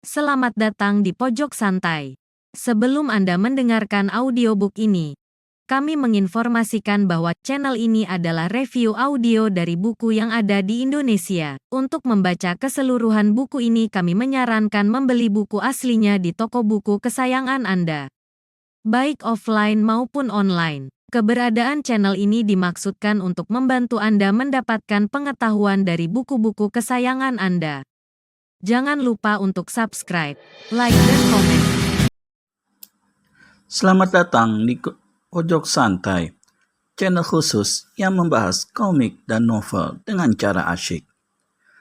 Selamat datang di Pojok Santai. Sebelum Anda mendengarkan audiobook ini, kami menginformasikan bahwa channel ini adalah review audio dari buku yang ada di Indonesia. Untuk membaca keseluruhan buku ini, kami menyarankan membeli buku aslinya di toko buku kesayangan Anda, baik offline maupun online. Keberadaan channel ini dimaksudkan untuk membantu Anda mendapatkan pengetahuan dari buku-buku kesayangan Anda. Jangan lupa untuk subscribe, like, dan komen. Selamat datang di Pojok Santai, channel khusus yang membahas komik dan novel dengan cara asyik.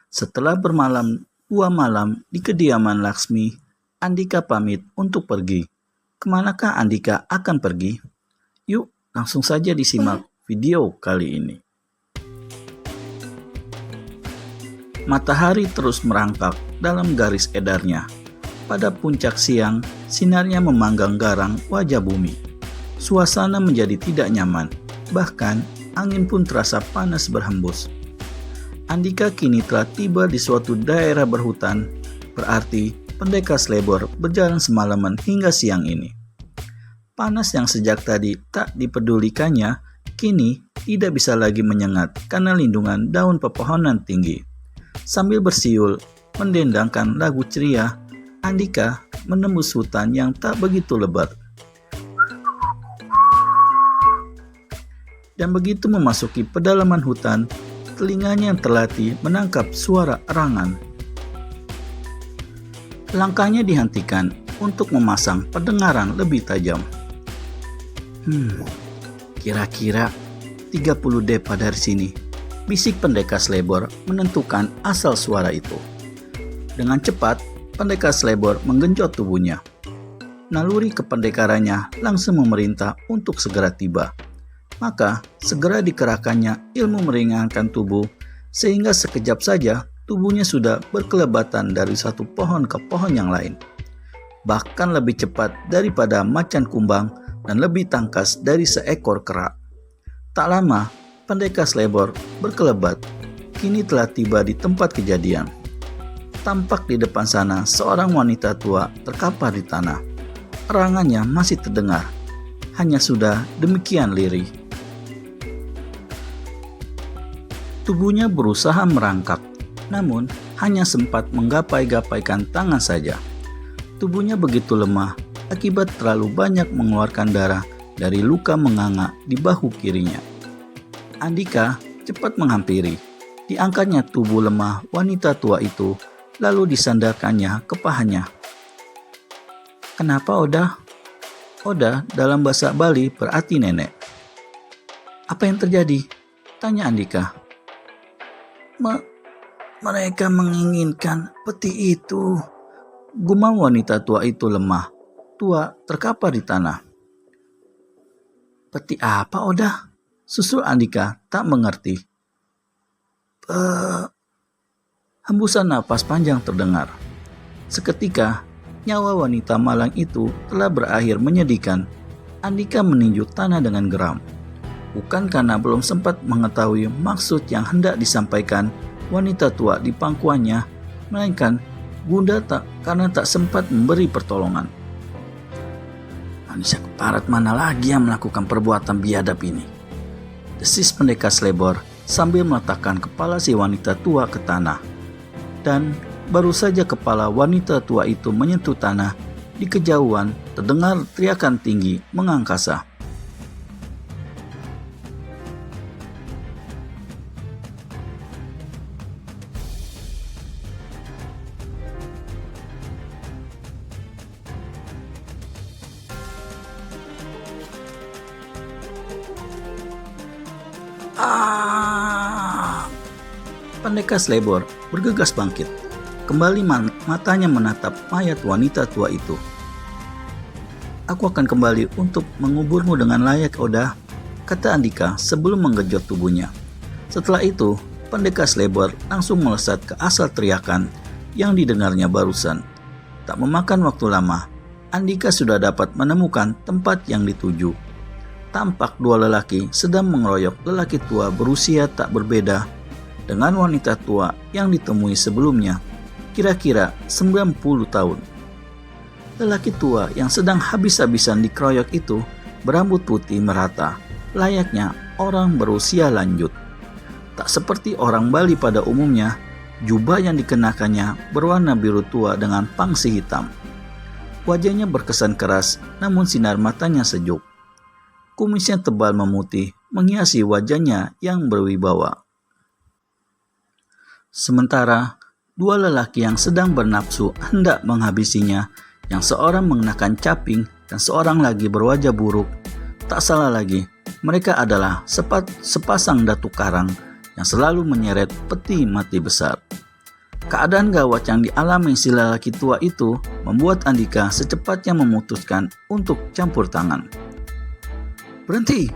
Setelah bermalam 2 malam di kediaman Laksmi, Andika pamit untuk pergi. Kemanakah Andika akan pergi? Yuk, langsung saja disimak video kali ini. Matahari terus merangkak dalam garis edarnya. Pada puncak siang, sinarnya memanggang garang wajah bumi. Suasana menjadi tidak nyaman, bahkan angin pun terasa panas berhembus. Andika kini telah tiba di suatu daerah berhutan, berarti pendekar Slebor berjalan semalaman hingga siang ini. Panas yang sejak tadi tak dipedulikannya, kini tidak bisa lagi menyengat karena lindungan daun pepohonan tinggi. Sambil bersiul, mendendangkan lagu ceria, Andika menembus hutan yang tak begitu lebat. Dan begitu memasuki pedalaman hutan, telinganya yang terlatih menangkap suara erangan. Langkahnya dihentikan untuk memasang pendengaran lebih tajam. Kira-kira 30 depa dari sini. Bisik pendekar Slebor menentukan asal suara itu. Dengan cepat, pendekar Slebor menggenjot tubuhnya. Naluri kependekarannya langsung memerintah untuk segera tiba. Maka, segera dikerahkannya ilmu meringankan tubuh, sehingga sekejap saja tubuhnya sudah berkelebatan dari satu pohon ke pohon yang lain. Bahkan lebih cepat daripada macan kumbang dan lebih tangkas dari seekor kera. Tak lama, pendekar Slebor berkelebat, kini telah tiba di tempat kejadian. Tampak di depan sana seorang wanita tua terkapar di tanah. Erangannya masih terdengar, hanya sudah demikian lirih. Tubuhnya berusaha merangkak, namun hanya sempat menggapai-gapaikan tangan saja. Tubuhnya begitu lemah akibat terlalu banyak mengeluarkan darah dari luka menganga di bahu kirinya. Andika cepat menghampiri. Diangkatnya tubuh lemah wanita tua itu, lalu disandarkannya ke pahanya. Kenapa Oda? Oda dalam bahasa Bali berarti nenek. Apa yang terjadi? Tanya Andika. Mereka menginginkan peti itu. Gumam wanita tua itu lemah. Tua terkapar di tanah. Peti apa Oda? Susul Andika tak mengerti. Hembusan napas panjang terdengar. Seketika, nyawa wanita malang itu telah berakhir menyedihkan. Andika meninju tanah dengan geram. Bukan karena belum sempat mengetahui maksud yang hendak disampaikan wanita tua di pangkuannya, melainkan karena tak sempat memberi pertolongan. Manusia keparat mana lagi yang melakukan perbuatan biadab ini? Desis pendekar Slebor sambil meletakkan kepala si wanita tua ke tanah. Dan baru saja kepala wanita tua itu menyentuh tanah, di kejauhan terdengar teriakan tinggi mengangkasa. Pendekar Slebor bergegas bangkit. Kembali matanya menatap mayat wanita tua itu. Aku akan kembali untuk menguburmu dengan layak Oda, kata Andika sebelum menggenjot tubuhnya. Setelah itu, pendekar Slebor langsung melesat ke asal teriakan yang didengarnya barusan. Tak memakan waktu lama, Andika sudah dapat menemukan tempat yang dituju. Tampak 2 lelaki sedang mengeroyok lelaki tua berusia tak berbeda dengan wanita tua yang ditemui sebelumnya. kira-kira 90 tahun. Lelaki tua yang sedang habis-habisan dikeroyok itu berambut putih merata, layaknya orang berusia lanjut. Tak seperti orang Bali pada umumnya, jubah yang dikenakannya berwarna biru tua dengan pangsi hitam. Wajahnya berkesan keras, namun sinar matanya sejuk. Kumisnya tebal memutih, menghiasi wajahnya yang berwibawa. Sementara, dua lelaki yang sedang bernafsu hendak menghabisinya, yang seorang mengenakan caping dan seorang lagi berwajah buruk. Tak salah lagi, mereka adalah sepasang datuk karang yang selalu menyeret peti mati besar. Keadaan gawat yang dialami si lelaki tua itu membuat Andika secepatnya memutuskan untuk campur tangan. "Berhenti!"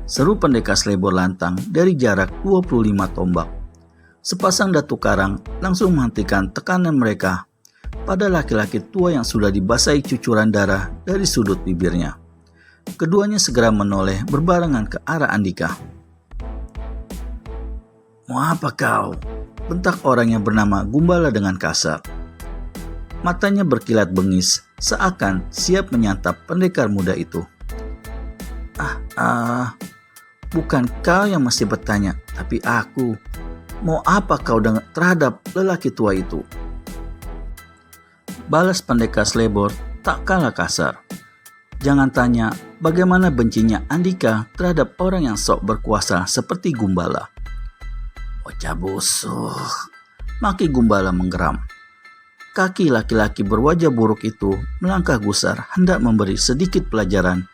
seru pendekar selebor lantang dari jarak 25 tombak. Sepasang datuk karang langsung menghentikan tekanan mereka pada laki-laki tua yang sudah dibasahi cucuran darah dari sudut bibirnya. Keduanya segera menoleh berbarengan ke arah Andika. "Mau apa kau?" bentak orang yang bernama Gumbala dengan kasar. Matanya berkilat bengis, seakan siap menyantap pendekar muda itu. Bukan kau yang mesti bertanya, tapi aku. Mau apa kau terhadap lelaki tua itu?" Balas pendekar selebor tak kalah kasar. Jangan tanya bagaimana bencinya Andika terhadap orang yang sok berkuasa seperti Gumbala. "Bocah busuk," maki Gumbala menggeram. Kaki laki-laki berwajah buruk itu melangkah gusar hendak memberi sedikit pelajaran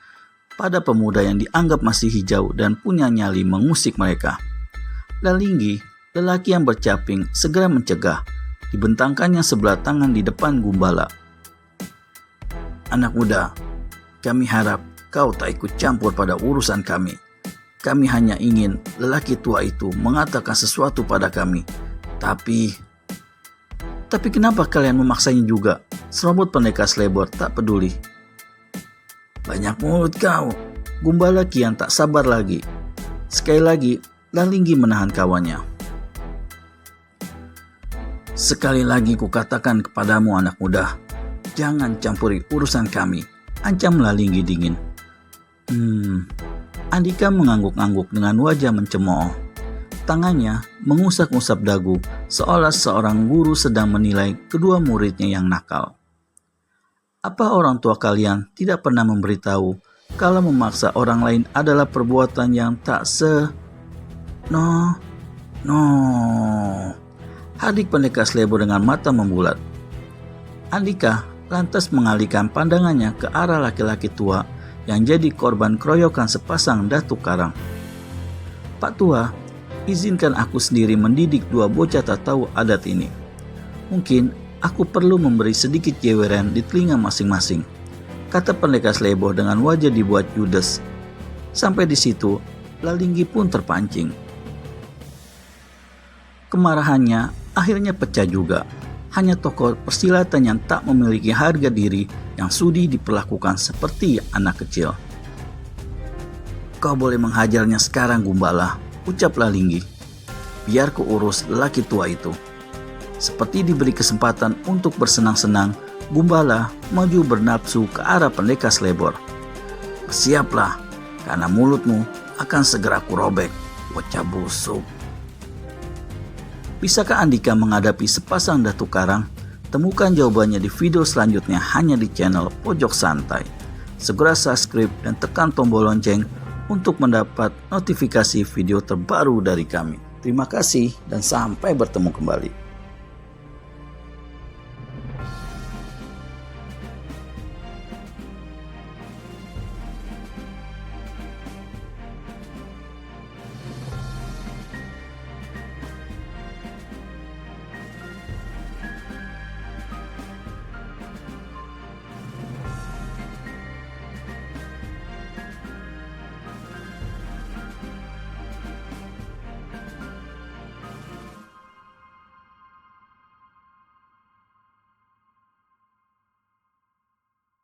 pada pemuda yang dianggap masih hijau dan punya nyali mengusik mereka. Lalinggi, lelaki yang bercaping, segera mencegah. Dibentangkannya sebelah tangan di depan Gumbala. "Anak muda, kami harap kau tak ikut campur pada urusan kami. Kami hanya ingin lelaki tua itu mengatakan sesuatu pada kami. Tapi kenapa kalian memaksanya juga?" serobot pendekar selebor tak peduli. "Banyak mulut kau." Gumbala kian tak sabar lagi. Sekali lagi, Lalinggi menahan kawannya. "Sekali lagi kukatakan kepadamu anak muda, jangan campuri urusan kami," ancam Lalinggi dingin. Andika mengangguk-angguk dengan wajah mencemooh. Tangannya mengusap-usap dagu seolah seorang guru sedang menilai kedua muridnya yang nakal. "Apa orang tua kalian tidak pernah memberitahu kalau memaksa orang lain adalah perbuatan yang tak No. Hadik pendekar selebor dengan mata membulat. Andika lantas mengalihkan pandangannya ke arah laki-laki tua yang jadi korban keroyokan sepasang datuk karang. "Pak Tua, izinkan aku sendiri mendidik dua bocah tak tahu adat ini. Mungkin aku perlu memberi sedikit jeweran di telinga masing-masing," kata pendekar selebor dengan wajah dibuat judes. Sampai di situ, Lalinggi pun terpancing. Kemarahannya akhirnya pecah juga. Hanya tokoh persilatan yang tak memiliki harga diri yang sudi diperlakukan seperti anak kecil. "Kau boleh menghajarnya sekarang, Gumbala," ucap Lalinggi. "Biar ku urus lelaki tua itu." Seperti diberi kesempatan untuk bersenang-senang, Gumbala maju bernafsu ke arah pendekar selebor. "Bersiaplah, karena mulutmu akan segera kurobek, bocah busuk." Bisakah Andika menghadapi sepasang datuk karang? Temukan jawabannya di video selanjutnya hanya di channel Pojok Santai. Segera subscribe dan tekan tombol lonceng untuk mendapat notifikasi video terbaru dari kami. Terima kasih dan sampai bertemu kembali.